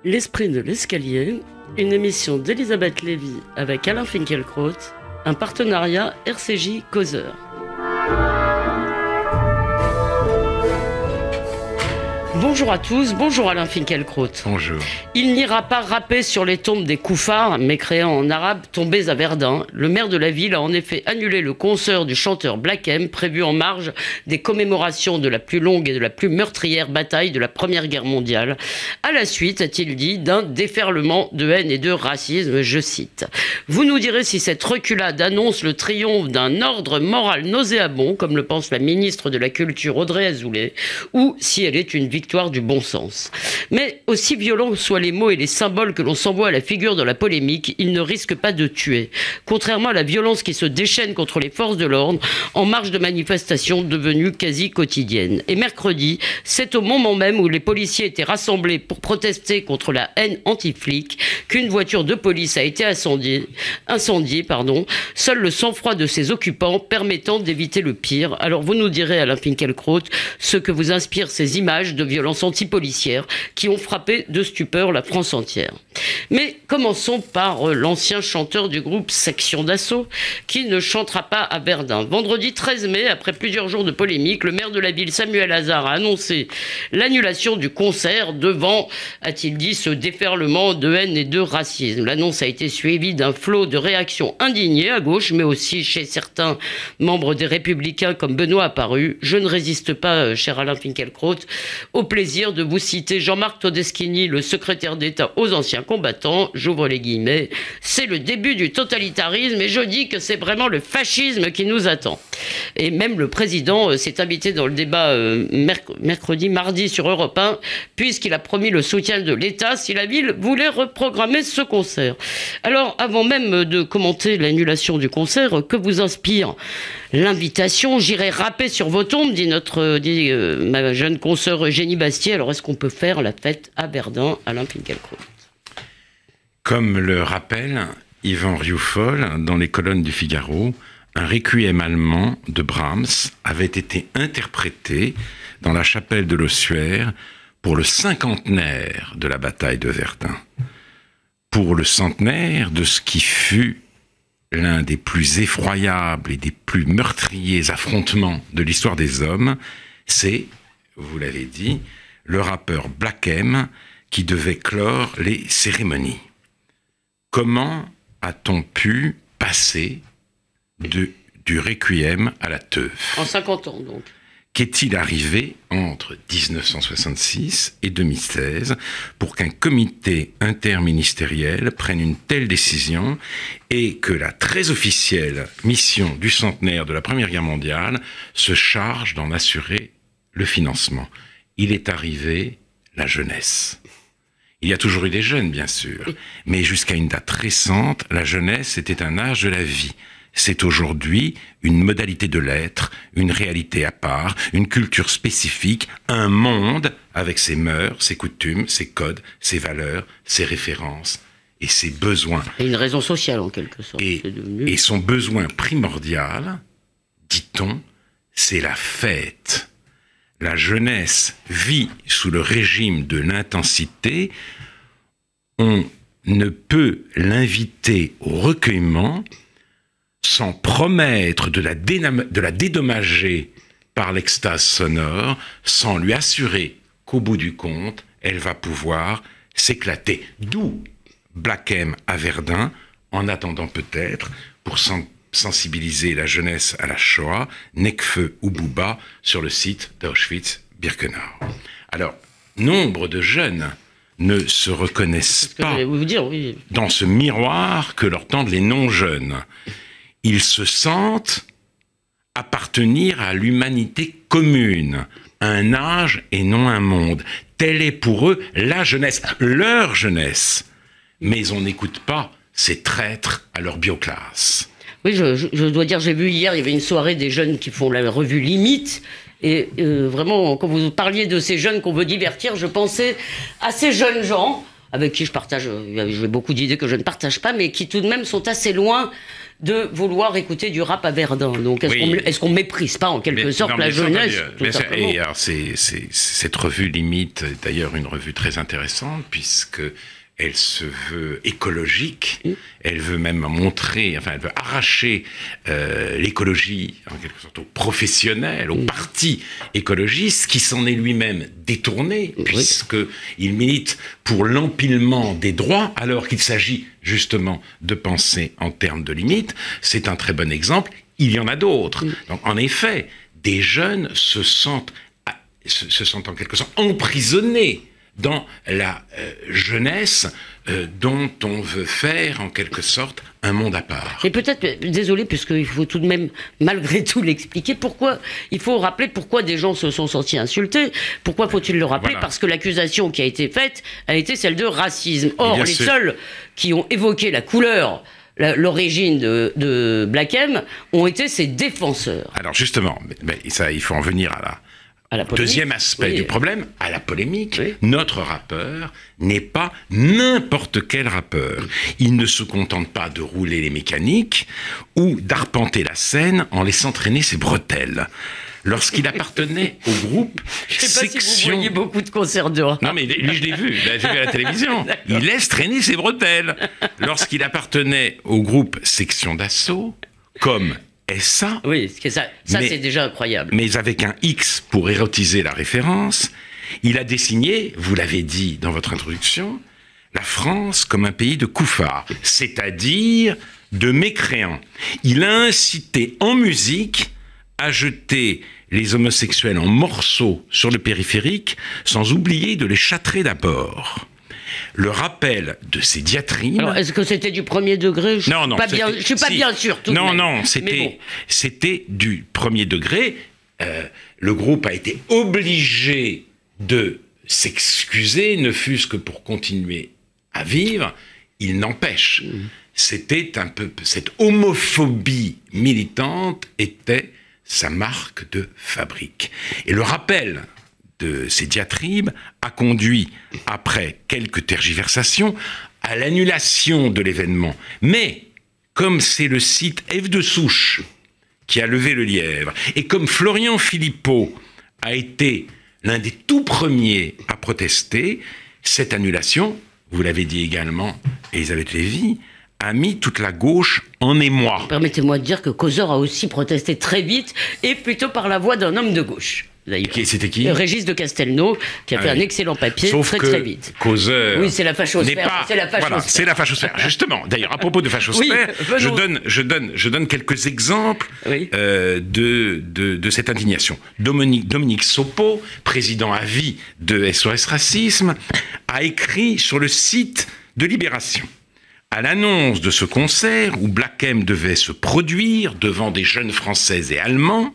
L'esprit de l'escalier, une émission d'Elisabeth Lévy avec Alain Finkielkraut, un partenariat RCJ Causeur. Bonjour à tous, bonjour Alain Finkielkraut. Bonjour. Il n'ira pas rapper sur les tombes des koufars, mécréants en arabe, tombés à Verdun. Le maire de la ville a en effet annulé le concert du chanteur Black M, prévu en marge des commémorations de la plus longue et de la plus meurtrière bataille de la Première Guerre mondiale, à la suite, a-t-il dit, d'un déferlement de haine et de racisme, je cite. Vous nous direz si cette reculade annonce le triomphe d'un ordre moral nauséabond, comme le pense la ministre de la Culture Audrey Azoulay, ou si elle est une victoire du bon sens. Mais aussi violents soient les mots et les symboles que l'on s'envoie à la figure dans la polémique, ils ne risquent pas de tuer. Contrairement à la violence qui se déchaîne contre les forces de l'ordre en marge de manifestations devenues quasi quotidiennes. Et mercredi, c'est au moment même où les policiers étaient rassemblés pour protester contre la haine anti-flic qu'une voiture de police a été incendiée. Seul le sang-froid de ses occupants permettant d'éviter le pire. Alors vous nous direz, Alain Finkielkraut, ce que vous inspirent ces images de violences antipolicières qui ont frappé de stupeur la France entière. Mais commençons par l'ancien chanteur du groupe Section d'Assaut qui ne chantera pas à Verdun. Vendredi 13 mai, après plusieurs jours de polémique, le maire de la ville, Samuel Hazard, a annoncé l'annulation du concert devant, a-t-il dit, ce déferlement de haine et de racisme. L'annonce a été suivie d'un flot de réactions indignées à gauche, mais aussi chez certains membres des Républicains comme Benoît Apparu. Je ne résiste pas, cher Alain Finkielkraut, au plaisir de vous citer Jean-Marc Todeschini, le secrétaire d'État aux anciens combattants, j'ouvre les guillemets, c'est le début du totalitarisme et je dis que c'est vraiment le fascisme qui nous attend. Et même le président s'est invité dans le débat mardi sur Europe 1, puisqu'il a promis le soutien de l'État si la ville voulait reprogrammer ce concert. Alors, avant même de commenter l'annulation du concert, que vous inspire l'invitation? J'irai rapper sur vos tombes, dit ma jeune consoeur Eugénie Bastier. Alors, est-ce qu'on peut faire la fête à Verdun, Alain Finkielkraut? Comme le rappelle Yvan Rioufol dans les colonnes du Figaro, un requiem allemand de Brahms avait été interprété dans la chapelle de l'Ossuaire pour le cinquantenaire de la bataille de Verdun. Pour le centenaire de ce qui fut l'un des plus effroyables et des plus meurtriers affrontements de l'histoire des hommes, c'est, vous l'avez dit, le rappeur Black M qui devait clore les cérémonies. Comment a-t-on pu passer du requiem à la teuf? En 50 ans, donc. Qu'est-il arrivé entre 1966 et 2016 pour qu'un comité interministériel prenne une telle décision et que la très officielle mission du centenaire de la Première Guerre mondiale se charge d'en assurer le financement? Il est arrivé la jeunesse. Il y a toujours eu des jeunes, bien sûr, mais jusqu'à une date récente, la jeunesse était un âge de la vie. C'est aujourd'hui une modalité de l'être, une réalité à part, une culture spécifique, un monde avec ses mœurs, ses coutumes, ses codes, ses valeurs, ses références et ses besoins. Et une raison sociale, en quelque sorte. Et son besoin primordial, dit-on, c'est la fête. La jeunesse vit sous le régime de l'intensité. On ne peut l'inviter au recueillement sans promettre de la dédommager par l'extase sonore, sans lui assurer qu'au bout du compte, elle va pouvoir s'éclater. D'où Black M à Verdun, en attendant peut-être, pour sensibiliser la jeunesse à la Shoah, Nekfeu ou Bouba sur le site d'Auschwitz-Birkenau. Alors, nombre de jeunes ne se reconnaissent pas dans ce miroir que leur tendent les non-jeunes. Ils se sentent appartenir à l'humanité commune, un âge et non un monde. Telle est pour eux la jeunesse, leur jeunesse. Mais on n'écoute pas ces traîtres à leur bioclasse. Oui, je dois dire, j'ai vu hier, il y avait une soirée des jeunes qui font la revue Limite. Et vraiment, quand vous parliez de ces jeunes qu'on veut divertir, je pensais à ces jeunes gens avec qui je partage, j'ai beaucoup d'idées que je ne partage pas, mais qui tout de même sont assez loin de vouloir écouter du rap à Verdun. Donc est-ce qu'on méprise pas en quelque sorte la jeunesse tout simplement. Et alors cette revue limite, d'ailleurs une revue très intéressante, puisque elle se veut écologique, elle veut même montrer, enfin elle veut arracher l'écologie en quelque sorte aux professionnels, au parti écologiste qui s'en est lui-même détourné, puisqu'il milite pour l'empilement des droits alors qu'il s'agit justement de penser en termes de limites. C'est un très bon exemple, il y en a d'autres. Donc en effet, des jeunes se sentent en quelque sorte emprisonnés dans la jeunesse dont on veut faire en quelque sorte un monde à part. Et peut-être, désolé, puisqu'il faut tout de même malgré tout l'expliquer, il faut rappeler pourquoi des gens se sont sentis insultés. Pourquoi faut-il le rappeler? Voilà. Parce que l'accusation qui a été faite a été celle de racisme. Or, les seuls qui ont évoqué la couleur, l'origine de Black M ont été ses défenseurs. Alors justement, ça, il faut en venir à la deuxième aspect du problème, à la polémique. Notre rappeur n'est pas n'importe quel rappeur. Il ne se contente pas de rouler les mécaniques ou d'arpenter la scène en laissant traîner ses bretelles. Lorsqu'il appartenait au groupe Je ne sais pas si vous voyez beaucoup de concerts de rap. Non, mais lui, je l'ai vu. J'ai vu à la télévision. Il laisse traîner ses bretelles. Lorsqu'il appartenait au groupe Section d'Assaut, comme SA. Oui, ça c'est déjà incroyable. Mais avec un X pour érotiser la référence, il a désigné, vous l'avez dit dans votre introduction, la France comme un pays de koufars, c'est-à-dire de mécréants. Il a incité en musique à jeter les homosexuels en morceaux sur le périphérique, sans oublier de les châtrer d'abord. Le rappel de ces diatribes... Alors, est-ce que c'était du premier degré? Non. Je suis pas bien sûr. C'était du premier degré. Le groupe a été obligé de s'excuser, ne fût-ce que pour continuer à vivre. Il n'empêche, c'était un peu... Cette homophobie militante était sa marque de fabrique. Et le rappel de ces diatribes a conduit, après quelques tergiversations, à l'annulation de l'événement. Mais, comme c'est le site F de Souche qui a levé le lièvre, et comme Florian Philippot a été l'un des tout premiers à protester, cette annulation, vous l'avez dit également, Elisabeth Lévy, a mis toute la gauche en émoi. Permettez-moi de dire que Causeur a aussi protesté très vite, et plutôt par la voix d'un homme de gauche. C'était qui? Régis de Castelnau, qui a fait un excellent papier, très vite. Causeur. Oui, c'est la fachosphère. Voilà, c'est la fachosphère. Justement, d'ailleurs, à propos de fachosphère, je donne quelques exemples de cette indignation. Dominique Sopo, président à vie de SOS Racisme, a écrit sur le site de Libération. À l'annonce de ce concert, où Black M devait se produire devant des jeunes Français et Allemands,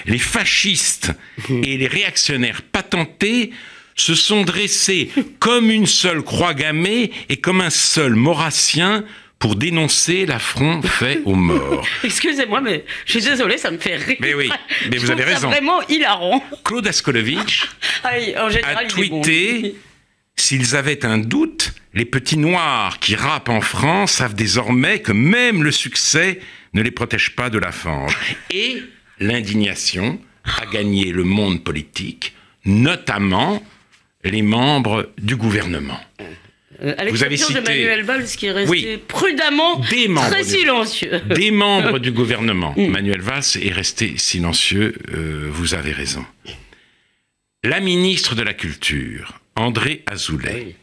les fascistes et les réactionnaires patentés se sont dressés comme une seule croix gammée et comme un seul maurassien pour dénoncer l'affront fait aux morts. Excusez-moi, mais je suis désolé, ça me fait rire. Mais oui, mais vous avez raison. C'est vraiment hilarant. Claude Askolovitch a tweeté « S'ils avaient un doute, les petits noirs qui rappent en France savent désormais que même le succès ne les protège pas de la fange. » Et l'indignation a gagné le monde politique, notamment les membres du gouvernement. Vous avez cité Manuel Valls qui est resté prudemment très silencieux. Des membres du gouvernement. Manuel Valls est resté silencieux, vous avez raison. La ministre de la Culture, Audrey Azoulay,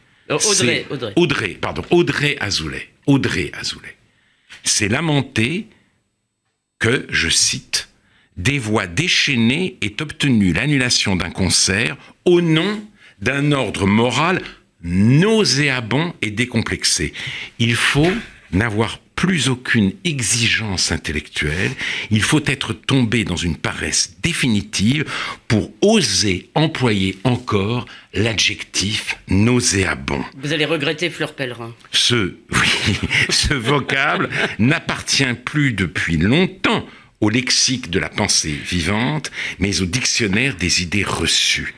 s'est lamentée que, je cite, des voix déchaînées aient obtenu l'annulation d'un concert au nom d'un ordre moral nauséabond et décomplexé. Il faut n'avoir plus aucune exigence intellectuelle, il faut être tombé dans une paresse définitive pour oser employer encore l'adjectif nauséabond. Vous allez regretter Fleur Pellerin. Ce vocable n'appartient plus depuis longtemps au lexique de la pensée vivante, mais au dictionnaire des idées reçues.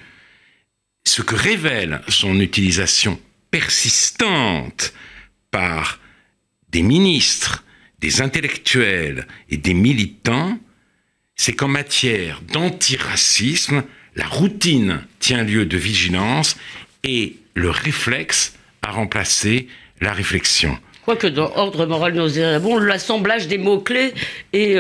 Ce que révèle son utilisation persistante par des ministres, des intellectuels et des militants, c'est qu'en matière d'antiracisme, la routine tient lieu de vigilance et le réflexe a remplacé la réflexion. Quoique dans Ordre moral nauséabond, l'assemblage des mots-clés est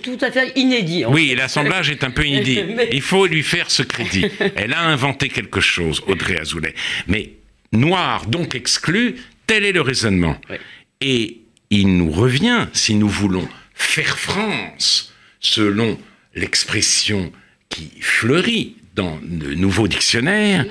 tout à fait inédit. Oui, l'assemblage est un peu inédit. Il faut lui faire ce crédit. Elle a inventé quelque chose, Audrey Azoulay. Mais noir, donc exclu, tel est le raisonnement. Oui. Et il nous revient, si nous voulons faire France, selon l'expression qui fleurit dans le nouveau dictionnaire,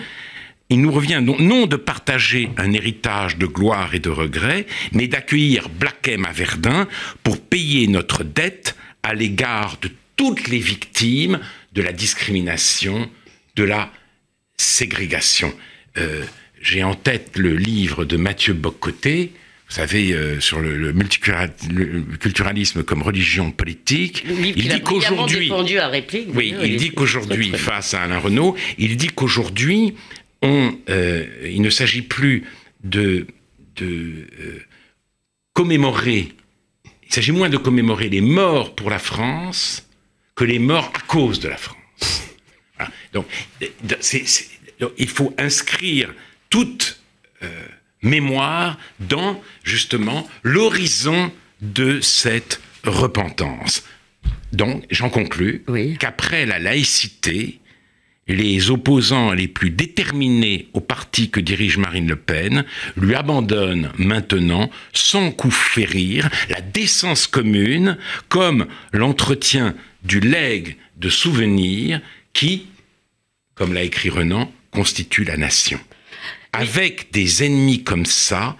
il nous revient non de partager un héritage de gloire et de regret, mais d'accueillir Blachem à Verdun pour payer notre dette à l'égard de toutes les victimes de la discrimination, de la ségrégation. J'ai en tête le livre de Mathieu Bock-Côté, vous savez, sur le multiculturalisme comme religion politique. Il dit qu'aujourd'hui, oui, il dit qu'aujourd'hui, face à Alain Renaud, il dit qu'aujourd'hui, il ne s'agit plus de commémorer, il s'agit moins de commémorer les morts pour la France que les morts à cause de la France. Voilà. Donc, il faut inscrire toute mémoire dans, justement, l'horizon de cette repentance. Donc, j'en conclus qu'après la laïcité, les opposants les plus déterminés au parti que dirige Marine Le Pen lui abandonnent maintenant, sans coup férir, la décence commune comme l'entretien du legs de souvenirs qui, comme l'a écrit Renan, constitue la nation. Avec des ennemis comme ça,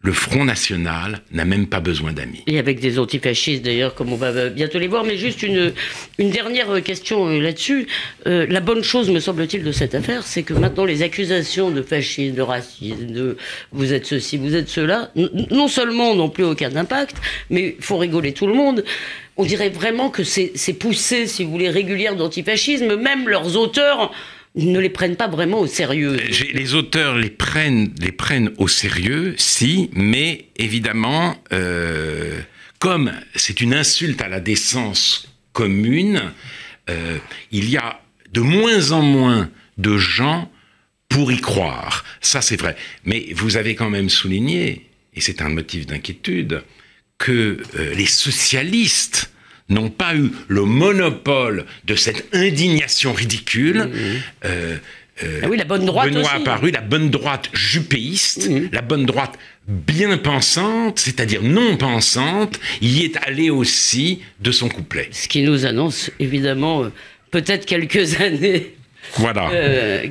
le Front National n'a même pas besoin d'amis. Et avec des antifascistes d'ailleurs, comme on va bientôt les voir. Mais juste une dernière question là-dessus. La bonne chose, me semble-t-il, de cette affaire, c'est que maintenant les accusations de fascisme, de racisme, de vous êtes ceci, vous êtes cela, non seulement n'ont plus aucun impact, mais il faut rigoler tout le monde. On dirait vraiment que c'est poussé, si vous voulez, régulière d'antifascisme. Même leurs auteurs ne les prennent pas vraiment au sérieux. Les auteurs les prennent au sérieux, si, mais évidemment, comme c'est une insulte à la décence commune, il y a de moins en moins de gens pour y croire. Ça, c'est vrai. Mais vous avez quand même souligné, et c'est un motif d'inquiétude, que les socialistes n'ont pas eu le monopole de cette indignation ridicule. Oui, la bonne droite Benoît aussi. Apparu, la bonne droite jupéiste, la bonne droite bien pensante, c'est-à-dire non pensante, y est allée aussi de son couplet. Ce qui nous annonce évidemment peut-être quelques années. Voilà.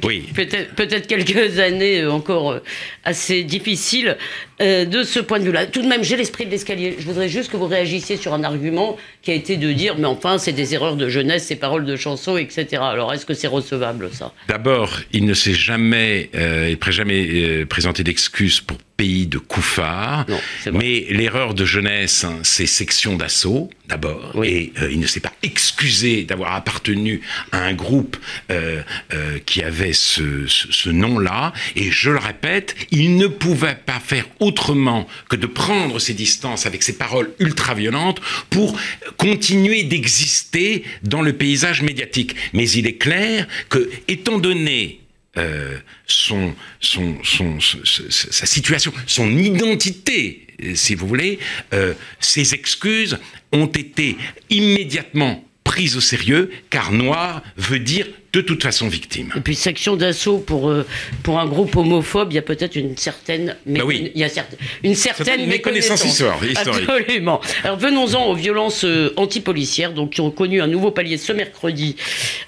Oui. Peut-être quelques années encore assez difficiles de ce point de vue-là. Tout de même, j'ai l'esprit de l'escalier. Je voudrais juste que vous réagissiez sur un argument qui a été de dire mais enfin, c'est des erreurs de jeunesse, ces paroles de chansons, etc. Alors, est-ce que c'est recevable, ça ? D'abord, il ne s'est jamais présenté d'excuses pour pays de Couffard, mais l'erreur de jeunesse, c'est section d'assaut, d'abord, et il ne s'est pas excusé d'avoir appartenu à un groupe qui avait ce nom-là, et je le répète, il ne pouvait pas faire autrement que de prendre ses distances avec ces paroles ultra-violentes pour continuer d'exister dans le paysage médiatique. Mais il est clair que, étant donné sa situation, son identité, si vous voulez, ses excuses ont été immédiatement prises au sérieux, car noir veut dire de toute façon victime. Et puis section d'assaut pour un groupe homophobe, il y a peut-être une certaine méconnaissance historique. Absolument. Alors venons-en aux violences antipolicières, donc qui ont connu un nouveau palier ce mercredi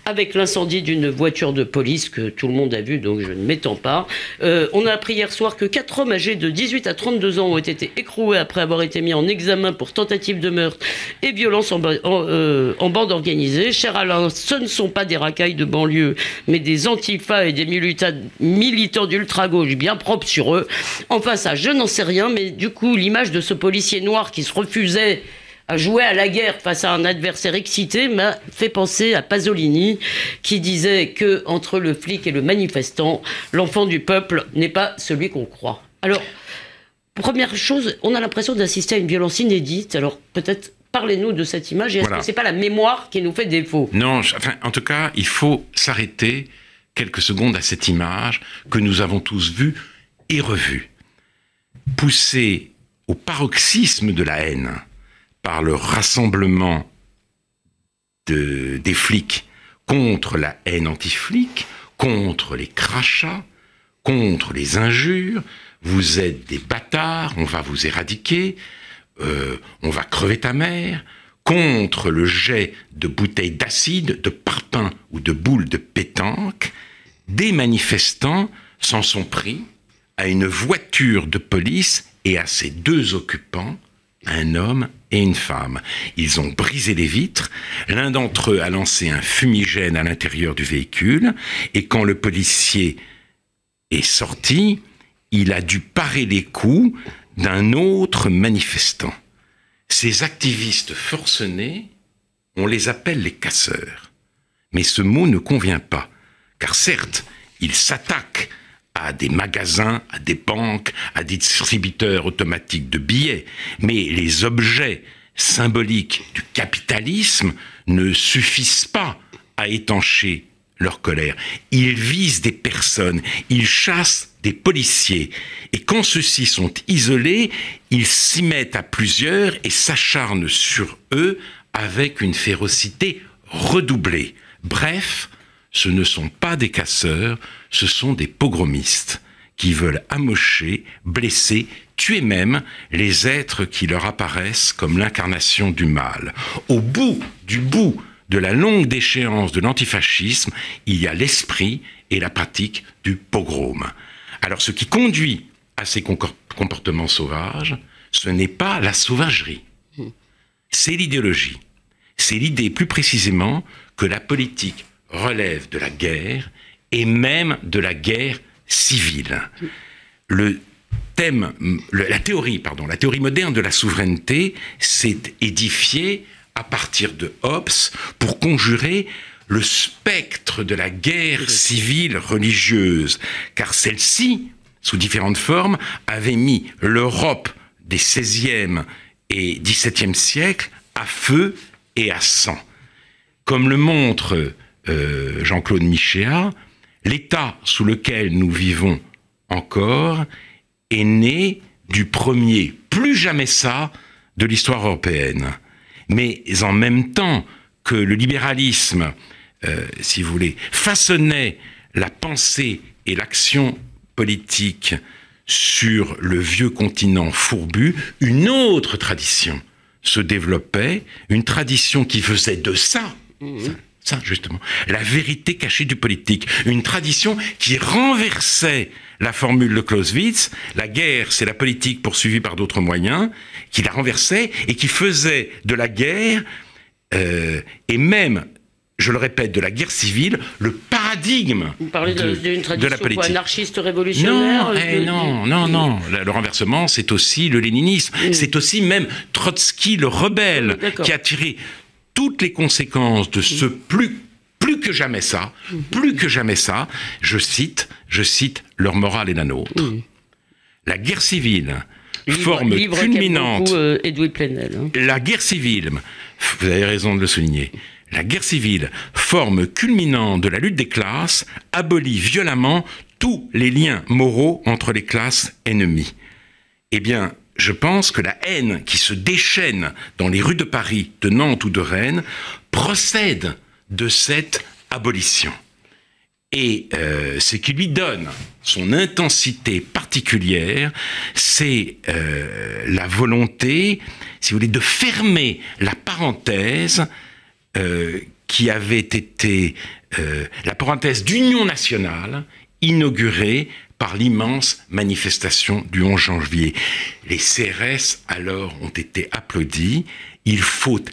avec l'incendie d'une voiture de police que tout le monde a vu, donc je ne m'étends pas. On a appris hier soir que 4 hommes âgés de 18 à 32 ans ont été écroués après avoir été mis en examen pour tentative de meurtre et violence en bande organisée. Cher Alain, ce ne sont pas des racailles de banlieue, mais des antifas et des militants d'ultra-gauche bien propres sur eux. Enfin ça, je n'en sais rien, mais du coup, l'image de ce policier noir qui se refusait à jouer à la guerre face à un adversaire excité m'a fait penser à Pasolini, qui disait que entre le flic et le manifestant, l'enfant du peuple n'est pas celui qu'on croit. Alors, Première chose, on a l'impression d'assister à une violence inédite. Alors peut-être parlez-nous de cette image. Et est-ce que c'est pas la mémoire qui nous fait défaut? Non, enfin, en tout cas, il faut s'arrêter quelques secondes à cette image que nous avons tous vue et revue. Poussée au paroxysme de la haine par le rassemblement des flics contre la haine anti-flic, contre les crachats, contre les injures. Vous êtes des bâtards, on va vous éradiquer, on va crever ta mère, contre le jet de bouteilles d'acide, de parpaing ou de boules de pétanque. Des manifestants s'en sont pris à une voiture de police et à ses deux occupants, un homme et une femme. Ils ont brisé les vitres, l'un d'entre eux a lancé un fumigène à l'intérieur du véhicule, et quand le policier est sorti, il a dû parer les coups d'un autre manifestant. Ces activistes forcenés, on les appelle les casseurs. Mais ce mot ne convient pas, car certes, ils s'attaquent à des magasins, à des banques, à des distributeurs automatiques de billets, mais les objets symboliques du capitalisme ne suffisent pas à étancher leur colère. Ils visent des personnes, ils chassent des policiers, et quand ceux-ci sont isolés, ils s'y mettent à plusieurs et s'acharnent sur eux avec une férocité redoublée. Bref, ce ne sont pas des casseurs, ce sont des pogromistes qui veulent amocher, blesser, tuer même les êtres qui leur apparaissent comme l'incarnation du mal. Au bout de la longue déchéance de l'antifascisme, il y a l'esprit et la pratique du pogrom. Alors ce qui conduit à ces comportements sauvages, ce n'est pas la sauvagerie, c'est l'idéologie. C'est l'idée plus précisément que la politique relève de la guerre et même de la guerre civile. La théorie moderne de la souveraineté s'est édifiée à partir de Hobbes pour conjurer le spectre de la guerre civile religieuse, car celle-ci, sous différentes formes, avait mis l'Europe des XVIe et XVIIe siècles à feu et à sang. Comme le montre Jean-Claude Michéa, l'état sous lequel nous vivons encore est né du premier « plus jamais ça » de l'histoire européenne. Mais en même temps que le libéralisme, si vous voulez, façonnait la pensée et l'action politique sur le vieux continent fourbu, une autre tradition se développait, une tradition qui faisait de ça justement, la vérité cachée du politique. Une tradition qui renversait la formule de Clausewitz, la guerre c'est la politique poursuivie par d'autres moyens, qui la renversait et qui faisait de la guerre, et même, je le répète, de la guerre civile, le paradigme Vous parlez d'une tradition de la politique. Anarchiste révolutionnaire? Non. Le renversement, c'est aussi le léninisme. C'est aussi même Trotsky, le rebelle, qui a tiré toutes les conséquences de ce plus que jamais ça, je cite, leur morale et la nôtre. La guerre civile, forme culminante. Edoui Plenel. La guerre civile, vous avez raison de le souligner, la guerre civile, forme culminante de la lutte des classes, abolit violemment tous les liens moraux entre les classes ennemies. Eh bien, je pense que la haine qui se déchaîne dans les rues de Paris, de Nantes ou de Rennes procède de cette abolition. Et ce qui lui donne son intensité particulière, c'est la volonté, si vous voulez, de fermer la parenthèse qui avait été la parenthèse d'union nationale inaugurée par l'immense manifestation du 11 janvier. Les CRS, alors, ont été applaudis. Il faut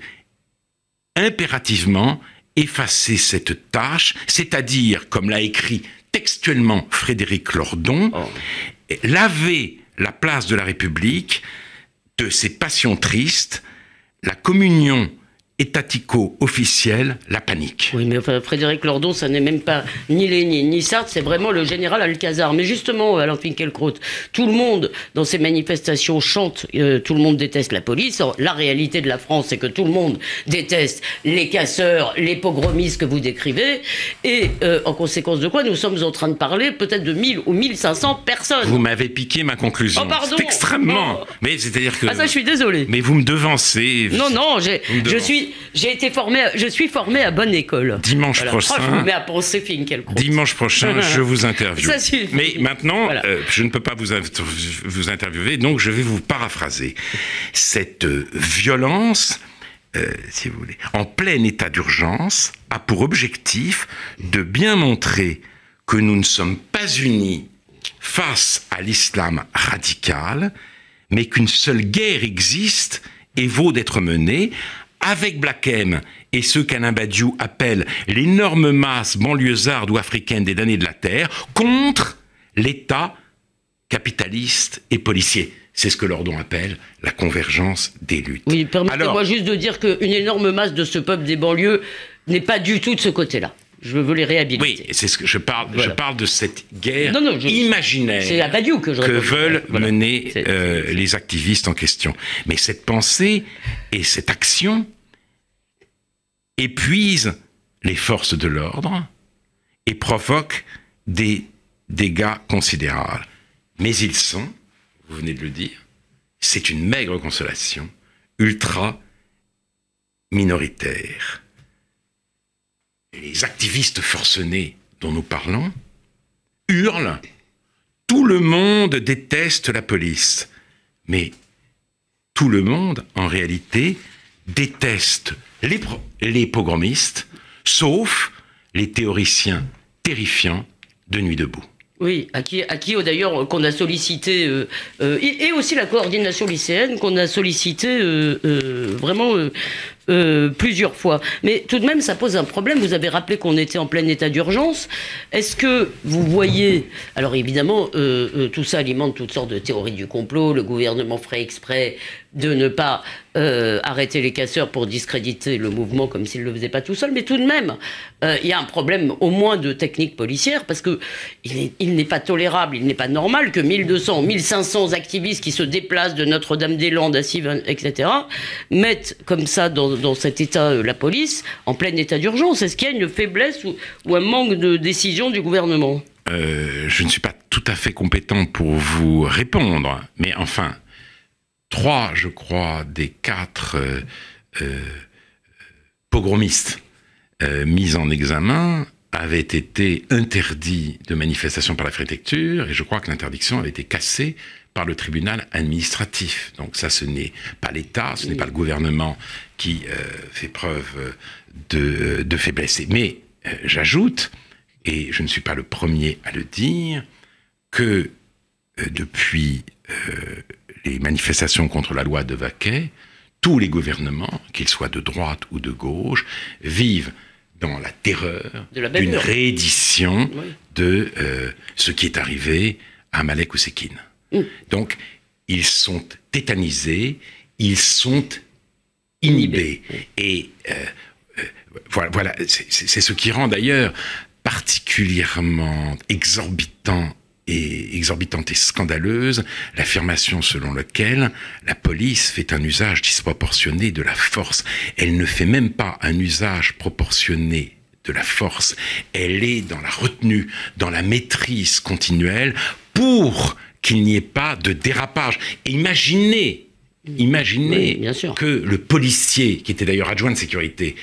impérativement effacer cette tâche, c'est-à-dire, comme l'a écrit textuellement Frédéric Lordon, laver la place de la République de ses passions tristes, la communion étatico-officielle, la panique. Oui, mais enfin, Frédéric Lordon, ça n'est même pas ni Lénine, ni Sartre, c'est vraiment le général Alcazar. Mais justement, Alain Finkielkraut, tout le monde, dans ces manifestations, chante tout le monde déteste la police. Or, la réalité de la France, c'est que tout le monde déteste les casseurs, les pogromistes que vous décrivez. Et en conséquence de quoi, nous sommes en train de parler peut-être de 1000 ou 1500 personnes. Vous m'avez piqué ma conclusion. Oh, pardon. C'est extrêmement... Oh. Mais c'est-à-dire que... Ah ça, je suis désolé. Mais vous me devancez. Non, je suis formé à bonne école. Dimanche prochain... je me mets à penser Finkielkraut. Dimanche prochain, je vous interviewe. Ça suffit. Mais maintenant, Voilà. je ne peux pas vous interviewer, donc je vais vous paraphraser. Cette violence, si vous voulez, en plein état d'urgence, a pour objectif de bien montrer que nous ne sommes pas unis face à l'islam radical, mais qu'une seule guerre existe et vaut d'être menée avec Black M et ceux qu'Alain Badiou appelle l'énorme masse banlieusarde ou africaine des damnés de la terre contre l'État capitaliste et policier. C'est ce que Lordon appelle la convergence des luttes. Oui, permettez-moi juste de dire qu'une énorme masse de ce peuple des banlieues n'est pas du tout de ce côté-là. Je veux les réhabiliter. Oui, c'est ce que je parle. Voilà. Je parle de cette guerre imaginaire que veulent mener les activistes en question. Mais cette pensée et cette action épuisent les forces de l'ordre et provoquent des dégâts considérables. Mais ils sont, vous venez de le dire, c'est une maigre consolation, ultra minoritaire. Les activistes forcenés dont nous parlons hurlent « Tout le monde déteste la police ». Mais tout le monde, en réalité, déteste les pogromistes, sauf les théoriciens terrifiants de Nuit debout. Oui, à qui d'ailleurs qu'on a sollicité, et aussi la coordination lycéenne qu'on a sollicité vraiment plusieurs fois. Mais tout de même, ça pose un problème. Vous avez rappelé qu'on était en plein état d'urgence. Est-ce que vous voyez... Alors évidemment, tout ça alimente toutes sortes de théories du complot. Le gouvernement ferait exprès de ne pas arrêter les casseurs pour discréditer le mouvement comme s'il ne le faisait pas tout seul. Mais tout de même, il y a un problème au moins de technique policière parce qu'il n'est pas tolérable, il n'est pas normal que 1200 ou 1500 activistes qui se déplacent de Notre-Dame-des-Landes à Civens, etc., mettent comme ça dans cet état la police en plein état d'urgence. Est-ce qu'il y a une faiblesse ou un manque de décision du gouvernement ? Je ne suis pas tout à fait compétent pour vous répondre, mais enfin... 3, je crois, des 4 pogromistes mis en examen avaient été interdits de manifestation par la préfecture, et je crois que l'interdiction avait été cassée par le tribunal administratif. Donc ça, ce n'est pas l'État, ce n'est pas le gouvernement qui fait preuve de faiblesse. Mais j'ajoute, et je ne suis pas le premier à le dire, que depuis... les manifestations contre la loi de Vaquet, tous les gouvernements, qu'ils soient de droite ou de gauche, vivent dans la terreur d'une réédition de ce qui est arrivé à Malek Oussekine. Donc, ils sont tétanisés, ils sont inhibés. Et voilà, c'est ce qui rend d'ailleurs particulièrement exorbitante et scandaleuse l'affirmation selon laquelle la police fait un usage disproportionné de la force. Elle ne fait même pas un usage proportionné de la force. Elle est dans la retenue, dans la maîtrise continuelle pour qu'il n'y ait pas de dérapage. Et imaginez oui, que le policier, qui était d'ailleurs adjoint de sécurité,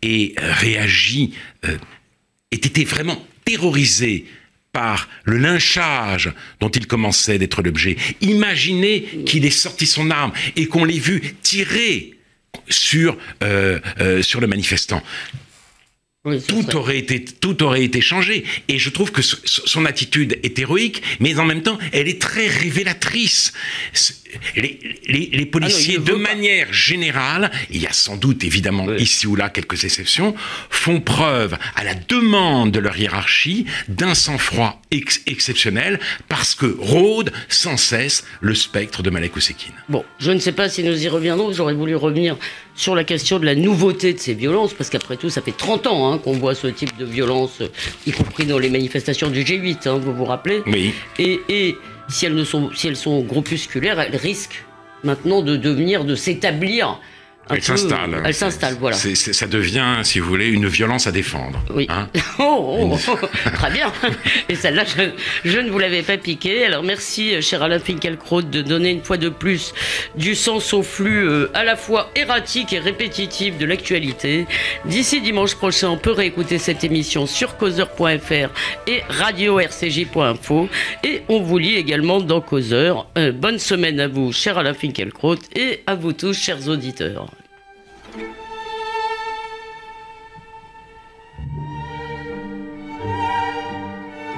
ait réagi, ait été vraiment terrorisé par le lynchage dont il commençait d'être l'objet. Imaginez qu'il ait sorti son arme et qu'on l'ait vu tirer sur le manifestant. Oui, tout aurait été changé. Et je trouve que son attitude est héroïque, mais en même temps, elle est très révélatrice. les policiers, de manière générale, il y a sans doute évidemment ici ou là quelques exceptions, font preuve à la demande de leur hiérarchie d'un sang-froid exceptionnel parce que rôde sans cesse le spectre de Malek Oussekine. Bon, je ne sais pas si nous y reviendrons, j'aurais voulu revenir sur la question de la nouveauté de ces violences, parce qu'après tout, ça fait 30 ans qu'on voit ce type de violence, y compris dans les manifestations du G8, vous vous rappelez ? Oui. Et si elles sont groupusculaires, elles risquent maintenant de s'établir. Elle s'installe, voilà. Ça devient, si vous voulez, une violence à défendre. Oui. Très bien. Et celle-là, je ne vous l'avais pas piquée. Alors merci, cher Alain Finkielkraut, de donner une fois de plus du sens au flux à la fois erratique et répétitif de l'actualité. D'ici dimanche prochain, on peut réécouter cette émission sur causeur.fr et radio-rcj.info. Et on vous lit également dans Causeur. Bonne semaine à vous, cher Alain Finkielkraut, et à vous tous, chers auditeurs.